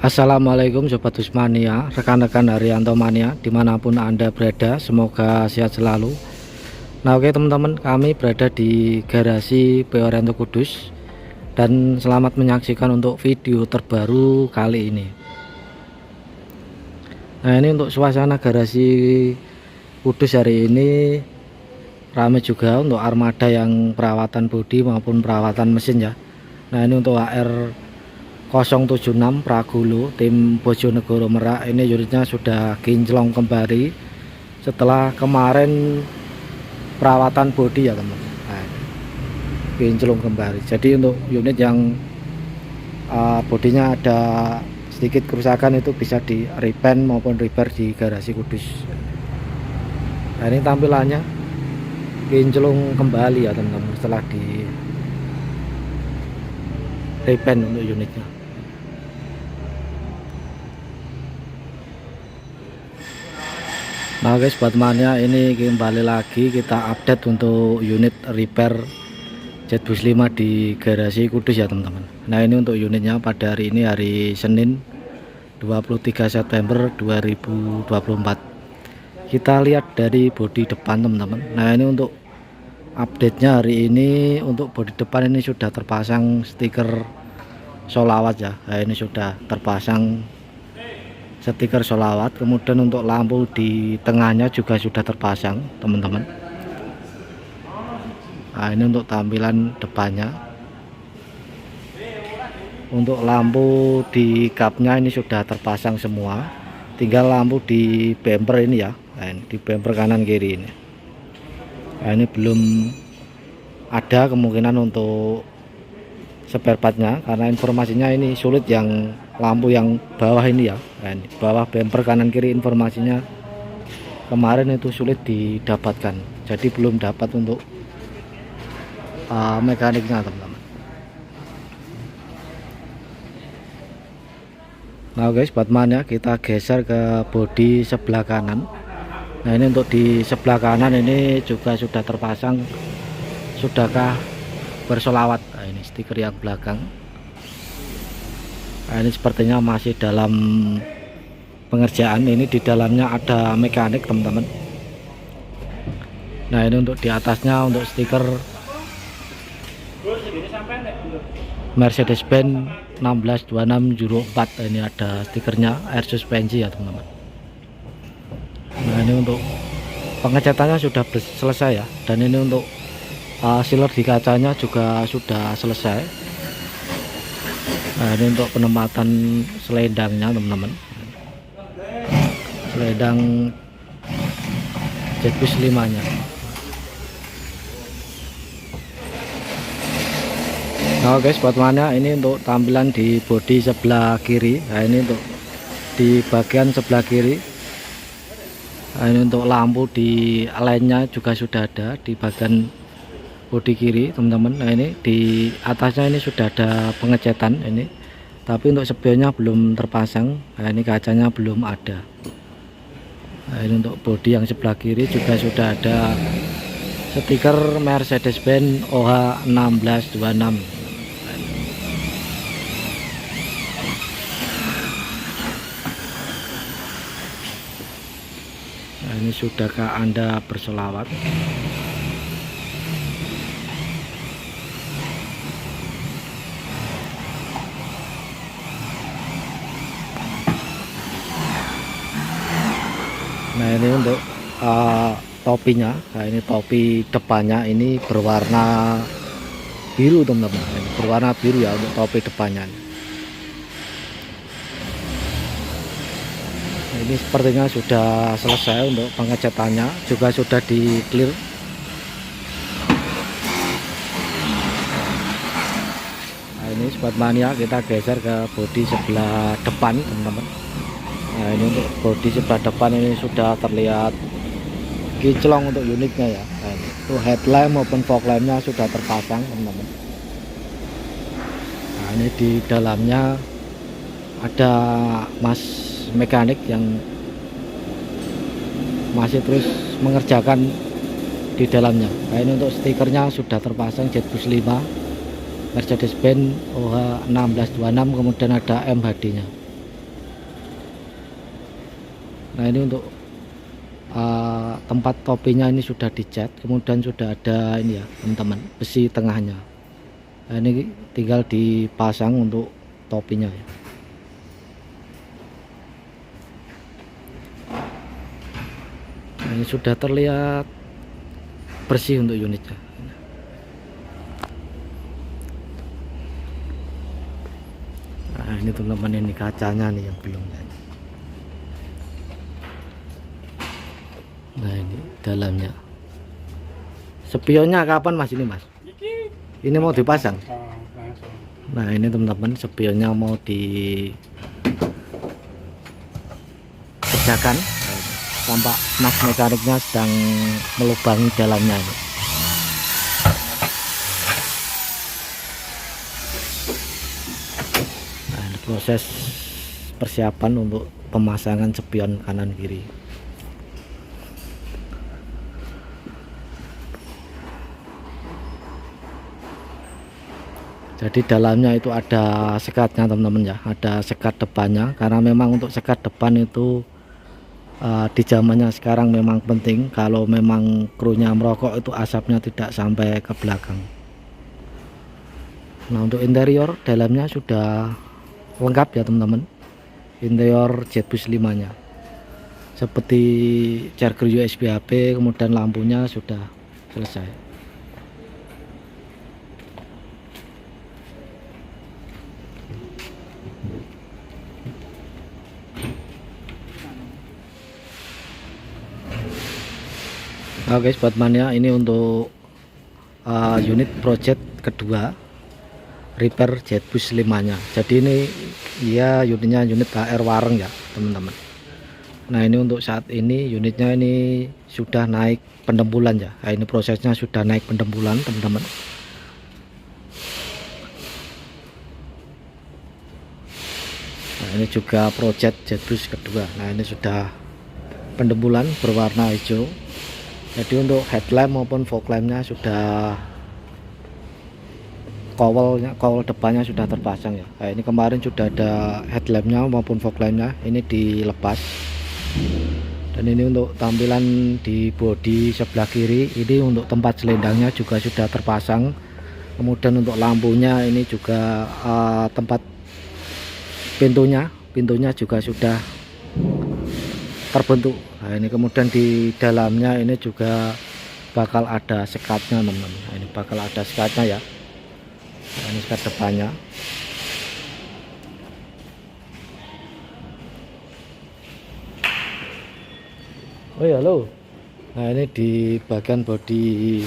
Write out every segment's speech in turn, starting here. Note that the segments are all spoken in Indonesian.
Assalamualaikum Sobat Husmania, rekan-rekan Haryanto Mania dimanapun Anda berada, semoga sehat selalu. Nah oke teman-teman, kami berada di garasi PO Haryanto Kudus dan selamat menyaksikan untuk video terbaru kali ini. Nah ini untuk suasana garasi Kudus hari ini ramai juga untuk armada yang perawatan bodi maupun perawatan mesin ya. Nah ini untuk HR 076 Pragulo tim Bojonegoro Merak, ini unitnya sudah kinclong kembali setelah kemarin perawatan bodi ya teman. Nah, kinclong kembali. Jadi untuk unit yang bodinya ada sedikit kerusakan itu bisa di repaint maupun repair di garasi Kudus. Nah, ini tampilannya kinclong kembali ya teman-teman setelah di repaint untuk unitnya. Nah guys, buat mania ini kembali lagi kita update untuk unit repair Jetbus 5 di garasi Kudus ya teman-teman. Nah ini untuk unitnya pada hari ini, hari Senin 23 September 2024. Kita lihat dari bodi depan teman-teman. Nah ini untuk update nya hari ini, untuk bodi depan ini sudah terpasang stiker sholawat ya. Nah ini sudah terpasang stiker sholawat, kemudian untuk lampu di tengahnya juga sudah terpasang teman-teman. Nah ini untuk tampilan depannya. Untuk lampu di kapnya ini sudah terpasang semua, tinggal lampu di bumper ini ya. Nah, ini di bumper kanan kiri ini. Nah, ini belum ada kemungkinan untuk spare partnya karena informasinya ini sulit, yang lampu yang bawah ini ya. Nah, ini bawah bumper kanan kiri informasinya kemarin itu sulit didapatkan, jadi belum dapat untuk mekaniknya teman-teman. Nah guys, buat mania kita geser ke bodi sebelah kanan. Nah ini untuk di sebelah kanan ini juga sudah terpasang, sudahkah bersolawat. Nah, ini stiker yang belakang. Nah, ini sepertinya masih dalam pengerjaan. Ini di dalamnya ada mekanik teman-teman. Nah ini untuk di atasnya untuk stiker Mercedes-Benz 1626 Euro 4. Ini ada stikernya air suspensi ya teman-teman. Nah ini untuk pengecatannya sudah selesai ya, dan ini untuk sealer di kacanya juga sudah selesai. Nah ini untuk penempatan selendangnya teman-teman, selendang Jetbus 5 nya. Nah guys, buat mana ini untuk tampilan di bodi sebelah kiri. Nah ini untuk di bagian sebelah kiri. Nah ini untuk lampu di lainnya juga sudah ada di bagian bodi kiri teman-teman. Nah ini di atasnya ini sudah ada pengecatan ini, tapi untuk spionnya belum terpasang. Nah ini kacanya belum ada. Nah ini untuk bodi yang sebelah kiri juga sudah ada stiker Mercedes-Benz OH 1626. Nah ini sudahkah Anda bersolawat? Nah ini untuk topinya. Nah ini topi depannya ini berwarna biru teman-teman. Ini berwarna biru ya untuk topi depannya. Nah, ini sepertinya sudah selesai untuk pengecatannya, juga sudah di clear. Nah ini sobat mania kita geser ke bodi sebelah depan teman-teman. Nah ini untuk bodi sebelah depan ini sudah terlihat kinclong untuk unitnya ya. Nah, ini untuk headlamp maupun fog lampnya sudah terpasang teman-teman. Nah ini di dalamnya ada mas mekanik yang masih terus mengerjakan di dalamnya. Nah ini untuk stikernya sudah terpasang Jetbus 5 Mercedes-Benz OH 1626, kemudian ada MHD nya. Nah ini untuk tempat topinya ini sudah dicat, kemudian sudah ada ini ya teman-teman, besi tengahnya. Nah ini tinggal dipasang untuk topinya ya. Nah, ini sudah terlihat bersih untuk unitnya. Nah ini teman-teman, ini kacanya nih yang belum. Nah ini dalamnya. Spionnya kapan mas ini mas? Ini mau dipasang. Nah ini teman-teman, spionnya mau dikerjakan. Tampak mas mekaniknya sedang melubangi dalamnya ini. Nah ini proses persiapan untuk pemasangan spion kanan kiri. Jadi dalamnya itu ada sekatnya teman-teman ya, ada sekat depannya, karena memang untuk sekat depan itu di zamannya sekarang memang penting. Kalau memang krunya merokok itu asapnya tidak sampai ke belakang. Nah untuk interior dalamnya sudah lengkap ya teman-teman, interior Jetbus 5 nya seperti charger USB HP, kemudian lampunya sudah selesai. Oke sobat mania, ini untuk unit project kedua repair Jetbus 5 nya. Jadi ini ya unitnya unit HR Wareng ya teman-teman. Nah ini untuk saat ini unitnya ini sudah naik pendempulan ya. Nah, ini prosesnya sudah naik pendempulan teman-teman. Nah ini juga project Jetbus kedua. Nah ini sudah pendempulan berwarna hijau. Jadi untuk headlamp maupun fog lampnya sudah, cowl depannya sudah terpasang ya. Nah, ini kemarin sudah ada headlampnya maupun fog lampnya, ini dilepas. Dan ini untuk tampilan di bodi sebelah kiri, ini untuk tempat selendangnya juga sudah terpasang. Kemudian untuk lampunya ini juga tempat pintunya juga sudah terbentuk. Nah ini kemudian di dalamnya ini juga bakal ada sekatnya teman-teman. Nah, ini bakal ada sekatnya ya. Nah, ini sekat depannya. Oh ya halo. Nah ini di bagian bodi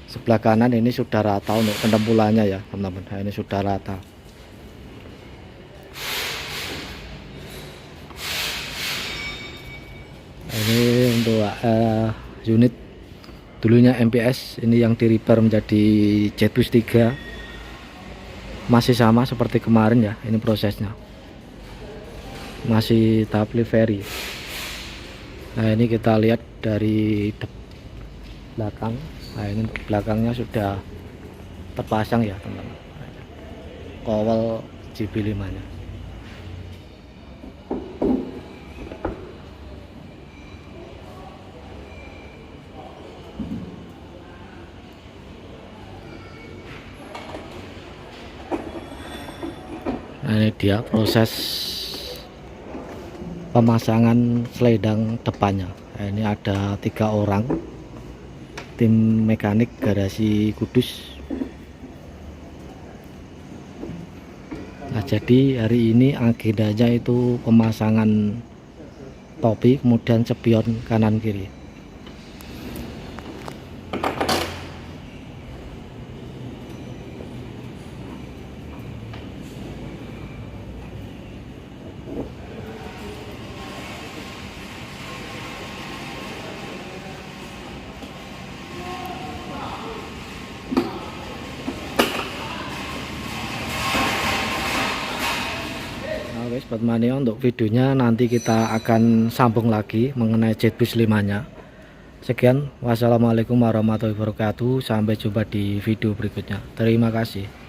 sebelah kanan ini sudah rata untuk pendempulannya ya teman-teman. Nah ini sudah rata. Ini untuk unit dulunya MPS, ini yang di repair menjadi Jetbus 3, masih sama seperti kemarin ya. Ini prosesnya masih tahap livery. Nah ini kita lihat dari belakang. Nah ini belakangnya sudah terpasang ya teman-teman, cowl JB5 nya. Nah ini dia proses pemasangan selendang depannya. Nah, ini ada 3 orang tim mekanik garasi Kudus. Nah jadi hari ini agendanya itu pemasangan topi, kemudian spion kanan kiri. Oke sobat mania, untuk videonya nanti kita akan sambung lagi mengenai Jetbus 5 nya. Sekian, wassalamualaikum warahmatullahi wabarakatuh. Sampai jumpa di video berikutnya. Terima kasih.